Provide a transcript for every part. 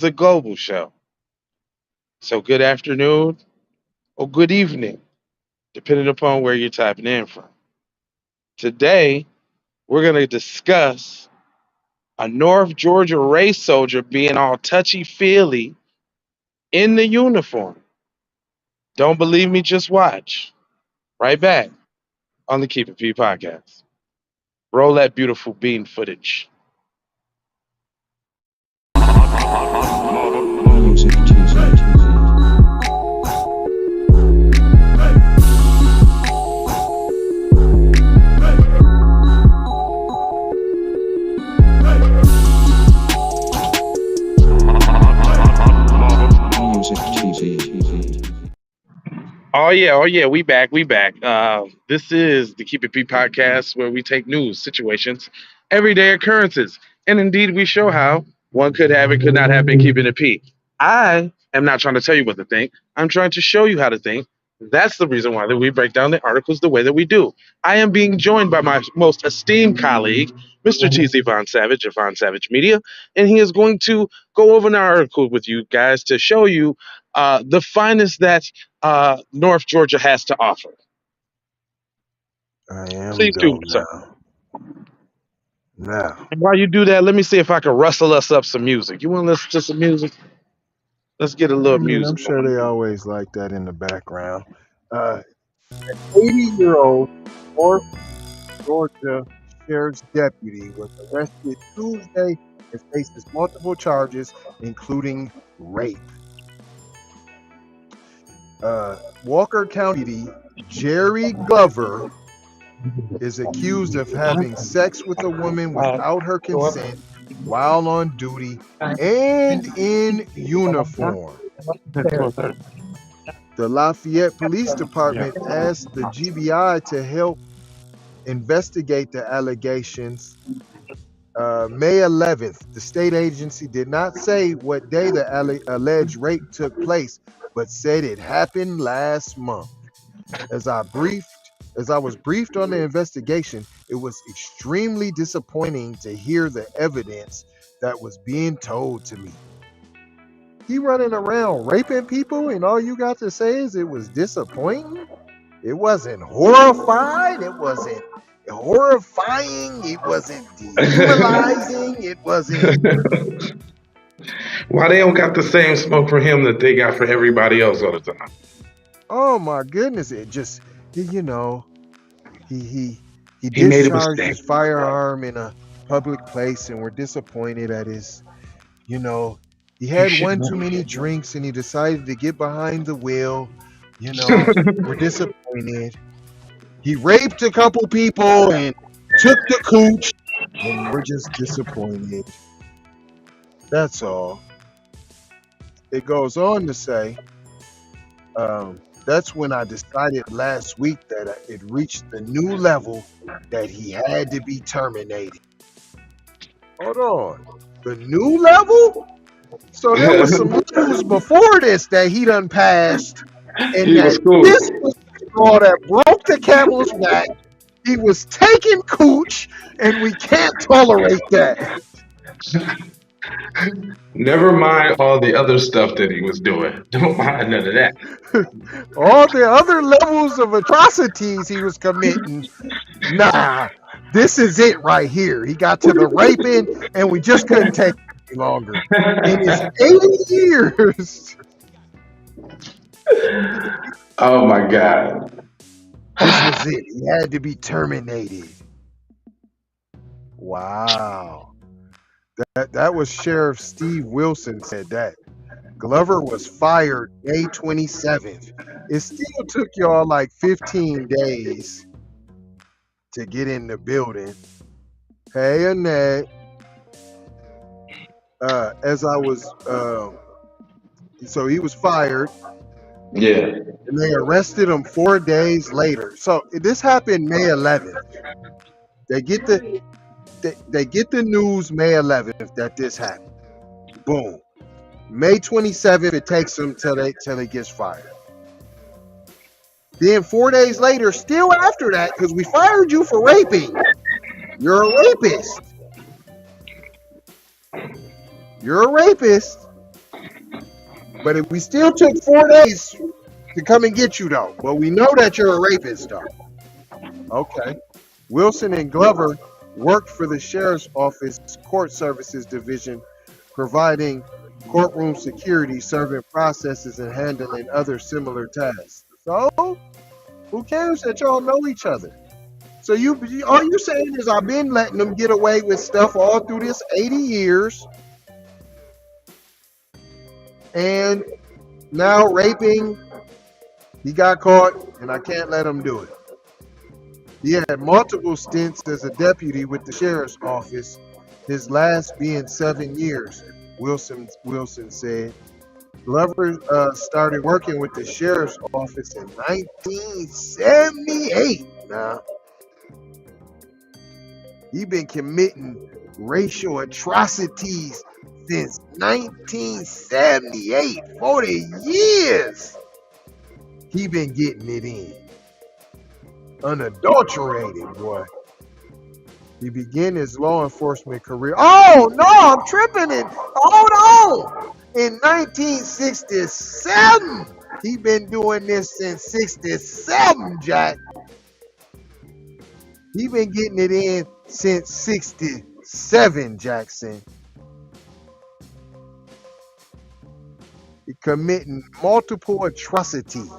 a global show. So good afternoon or good evening, depending upon where you're typing in from. Today, we're going to discuss a North Georgia race soldier being all touchy feely in the uniform. Don't believe me? Just watch. Right back on the Keep It P podcast. Roll that beautiful bean footage. Music TZ. Music TZ. Oh yeah, we back. This is the Keep It P podcast where we take news, situations, everyday occurrences, and indeed we show how one could have it, could not have been keeping it P. I am not trying to tell you what to think. I'm trying to show you how to think. That's the reason why that we break down the articles the way that we do. I am being joined by my most esteemed colleague, Mr. TZ Von Savage of Von Savage Media, and he is going to go over an article with you guys to show you the finest that North Georgia has to offer. I am Please do go so. now. And while you do that, let me see if I can rustle us up some music. You want to listen to some music? Let's get a I little mean, I'm music sure going. they always like that in the background. 80-year-old North Georgia sheriff's deputy was arrested Tuesday and faces multiple charges, including rape. Walker County Jerry Glover is accused of having sex with a woman without her consent while on duty and in uniform. The Lafayette Police Department asked the GBI to help investigate the allegations. May 11th, the state agency did not say what day the alleged rape took place, but said it happened last month. As I was briefed on the investigation, it was extremely disappointing to hear the evidence that was being told to me. He running around raping people, and all you got to say is it was disappointing? It wasn't horrified, it wasn't horrifying, it wasn't dehumanizing, it wasn't. Why they don't got the same smoke for him that they got for everybody else all the time? Oh my goodness, it just, you know, he He made a discharged his mistake. firearm in a public place, and we're disappointed at his, he You had should one know. too many drinks and he decided to get behind the wheel. We're disappointed. He raped a couple people and took the cooch, and we're just disappointed. That's all. It goes on to say, that's when I decided last week that it reached the new level that he had to be terminated. Hold on. The new level? So there was some levels before this that he done passed, and He was that cool. this was the straw that broke the camel's back. He was taking cooch, and we can't tolerate that. Never mind all the other stuff that he was doing. Don't mind none of that. All the other levels of atrocities he was committing, nah, this is it right here. He got to the raping, and we just couldn't take it any longer. In his 80 years, Oh my God. this was it. He had to be terminated. Wow. That was Sheriff Steve Wilson said that. Glover was fired May 27th. It still took y'all like 15 days to get in the building. Hey, Annette. As I was, so he was fired, Yeah. and they arrested him 4 days later. So this happened May 11th. They get the news May 11th that this happened. Boom. May 27th, it takes him till he gets fired. Then 4 days later, still after that, because we fired you for raping. You're a rapist. You're a rapist. we still took 4 days to come and get you though. But we know that you're a rapist though. Okay. Wilson and Glover worked for the Sheriff's Office Court Services Division, providing courtroom security, serving processes, and handling other similar tasks. So, who cares that y'all know each other? So all you saying is I've been letting them get away with stuff all through this 80 years, and now raping, he got caught, and I can't let him do it. He had multiple stints as a deputy with the sheriff's office, his last being 7 years, Wilson said. Glover started working with the sheriff's office in 1978. Now, he been committing racial atrocities since 1978. 40 years. He been getting it in. Unadulterated, boy. He began his law enforcement career. Oh, no, I'm tripping it. Hold on. In 1967. He been doing this since 67, Jack. He been getting it in since 67, Jackson. He committing multiple atrocities.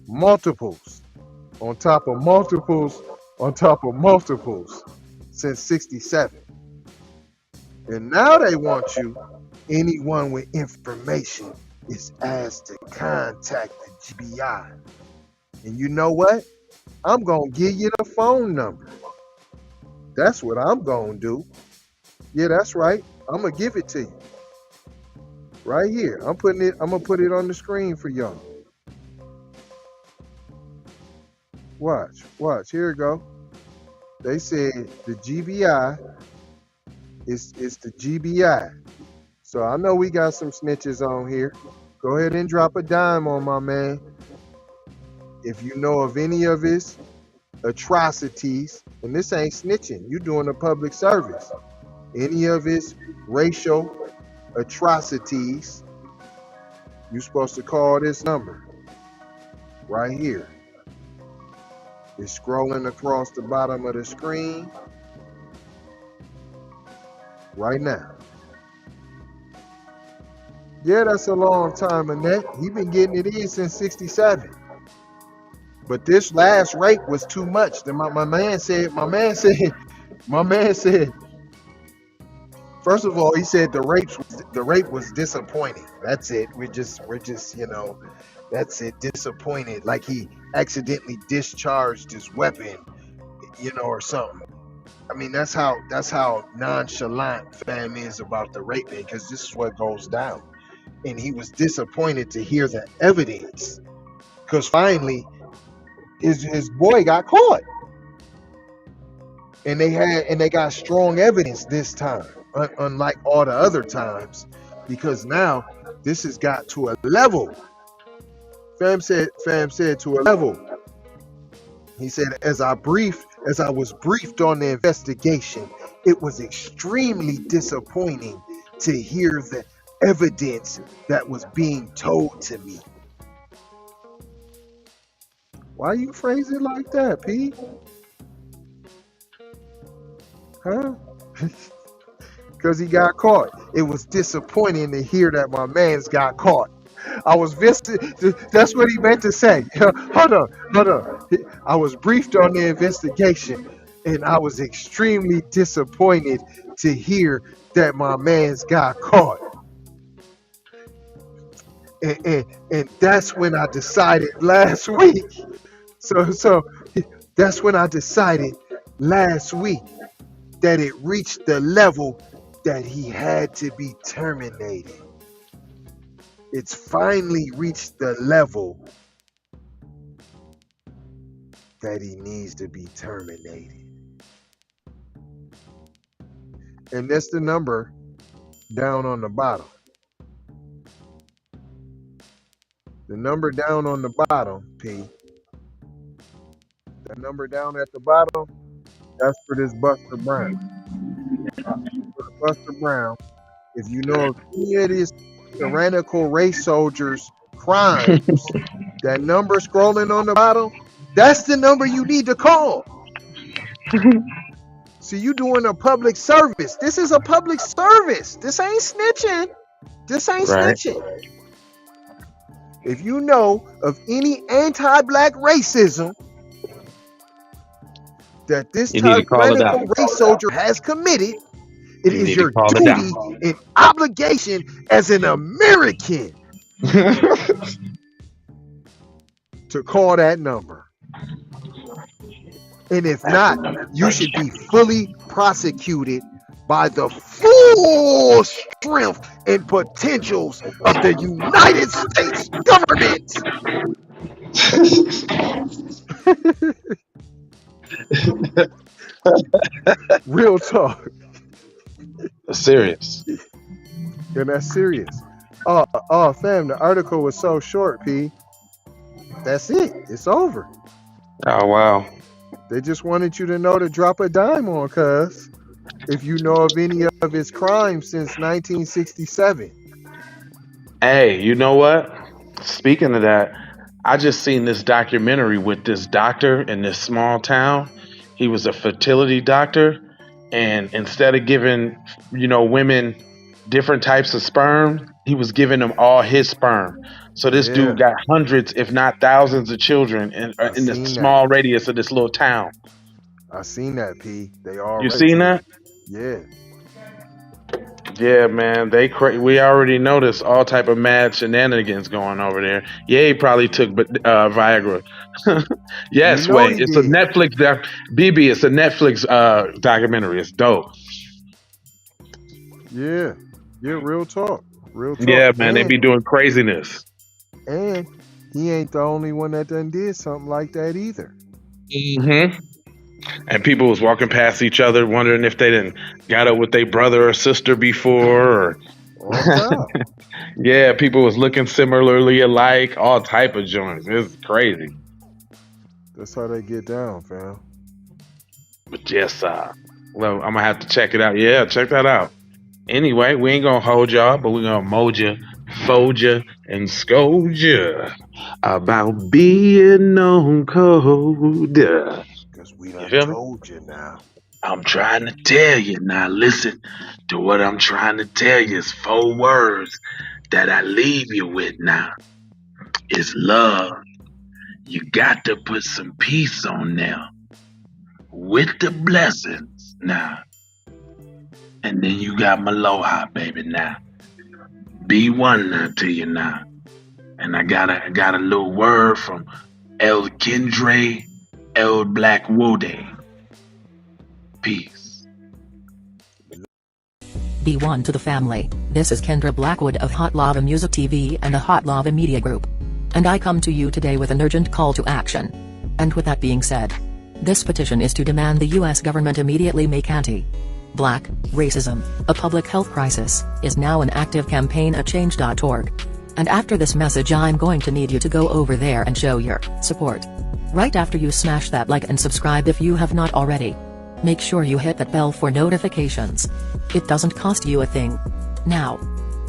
Multiples. On top of multiples, on top of multiples, since 67. And now they want you, anyone with information is asked to contact the GBI. And you know what? I'm going to give you the phone number. That's what I'm going to do. Yeah, that's right. I'm going to give it to you. Right here. I'm going to put it on the screen for y'all. Watch. Here we go. They said the GBI is the GBI. So I know we got some snitches on here. Go ahead and drop a dime on my man. If you know of any of his atrocities, and this ain't snitching, you doing a public service. Any of his racial atrocities, you're supposed to call this number right here. It's scrolling across the bottom of the screen right now. Yeah, that's a long time, Annette. He been getting it in since 67. But this last rape was too much. My man said, first of all, he said the rape was disappointing. That's it. We're just, that's it, disappointed. Like he accidentally discharged his weapon, or something. I mean, that's how nonchalant fam is about the raping, because this is what goes down. And he was disappointed to hear the evidence, because finally his boy got caught, and they got strong evidence this time, unlike all the other times, because now this has got to a level. Fam said to a level. He said, as I was briefed on the investigation, it was extremely disappointing to hear the evidence that was being told to me. Why you phrase it like that, P? Huh? Because he got caught. It was disappointing to hear that my man's got caught. That's what he meant to say. Hold on. I was briefed on the investigation, and I was extremely disappointed to hear that my man's got caught. And that's when I decided last week. So that's when I decided last week that it reached the level that he had to be terminated. It's finally reached the level that he needs to be terminated. And that's the number down on the bottom. The number down on the bottom, P. The number down at the bottom, that's for this Buster Brown. For Buster Brown. If you know of any of these tyrannical race soldiers' crimes, that number scrolling on the bottom, that's the number you need to call. So you doing a public service. This is a public service. This ain't snitching. This ain't Right. snitching. If you know of any anti-black racism that this You need to call it out. tyrannical race soldier has committed, it You is need to your call it duty and obligation as an American to call that number. And if not, you should be fully prosecuted by the full strength and potentials of the United States government. Real talk. Serious. And that's serious. Oh, fam, the article was so short, P. That's it. It's over. Oh wow. They just wanted you to know to drop a dime on cuz if you know of any of his crimes since 1967. Hey, you know what? Speaking of that, I just seen this documentary with this doctor in this small town. He was a fertility doctor, and instead of giving, women different types of sperm, he was giving them all his sperm. So this Yeah. dude got hundreds, if not thousands, of children in this seen small radius of this little town. I seen that, P. They all. You seen that? Yeah. Yeah, man. We already noticed all type of mad shenanigans going over there. Yeah, he probably took Viagra. Yes, You know wait. he It's a did. Netflix BB. It's a Netflix documentary. It's dope. Yeah. Yeah, real talk. Real talk. Yeah, man. They And- be doing craziness. And he ain't the only one that done did something like that either. Mm-hmm. And people was walking past each other, wondering if they didn't got up with their brother or sister before. Or All the time. yeah, people was looking similarly alike. All type of joints. It's crazy. That's how they get down, fam. But yes, well, I'm gonna have to check it out. Yeah, check that out. Anyway, we ain't gonna hold y'all, but we're gonna mold you, fold you, and scold you about being on code. Because we done You feel me? told you now. I'm trying to tell you now. Listen to what I'm trying to tell you. It's 4 words that I leave you with now. It's love. You got to put some peace on there with the blessings now. And then you got Maloha, baby, now. Be one now to you now. And I got a little word from El Kendra Blackwood. Peace. Be one to the family. This is Kendra Blackwood of Hot Lava Music TV and the Hot Lava Media Group. And I come to you today with an urgent call to action. And with that being said, this petition is to demand the US government immediately make anti-black racism a public health crisis is now an active campaign at change.org. And after this message, I'm going to need you to go over there and show your support. Right after you smash that like and subscribe if you have not already. Make sure you hit that bell for notifications. It doesn't cost you a thing. Now,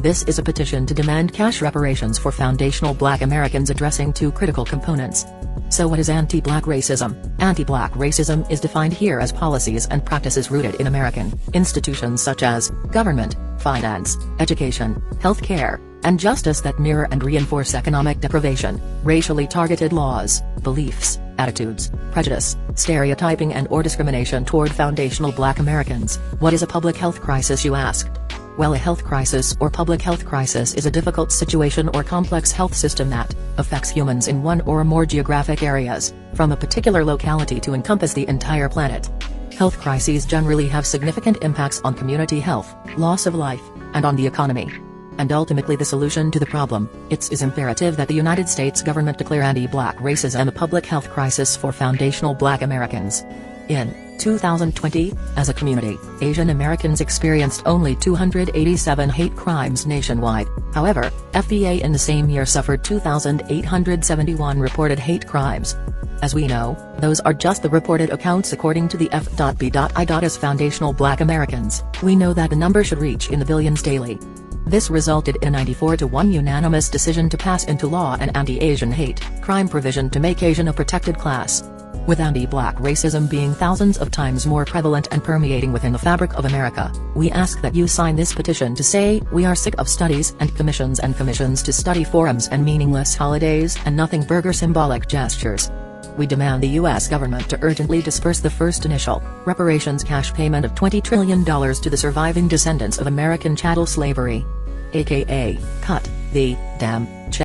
this is a petition to demand cash reparations for foundational Black Americans addressing 2 critical components. So what is anti-Black racism? Anti-Black racism is defined here as policies and practices rooted in American institutions such as government, finance, education, healthcare, and justice that mirror and reinforce economic deprivation, racially targeted laws, beliefs, attitudes, prejudice, stereotyping and/or discrimination toward foundational Black Americans. What is a public health crisis, you ask? Well, a health crisis or public health crisis is a difficult situation or complex health system that affects humans in one or more geographic areas, from a particular locality to encompass the entire planet. Health crises generally have significant impacts on community health, loss of life, and on the economy. And ultimately the solution to the problem, it is imperative that the United States government declare anti-Black racism a public health crisis for foundational Black Americans. In 2020, as a community, Asian Americans experienced only 287 hate crimes nationwide. However, FBA in the same year suffered 2,871 reported hate crimes. As we know, those are just the reported accounts according to the F.B.I.'s Foundational Black Americans. We know that the number should reach in the billions daily. This resulted in a 94-1 unanimous decision to pass into law an anti-Asian hate crime provision to make Asian a protected class. With anti-black racism being thousands of times more prevalent and permeating within the fabric of America, we ask that you sign this petition to say, we are sick of studies and commissions to study forums and meaningless holidays and nothing burger symbolic gestures. We demand the U.S. government to urgently disperse the first initial reparations cash payment of $20 trillion to the surviving descendants of American chattel slavery. AKA, cut the damn check.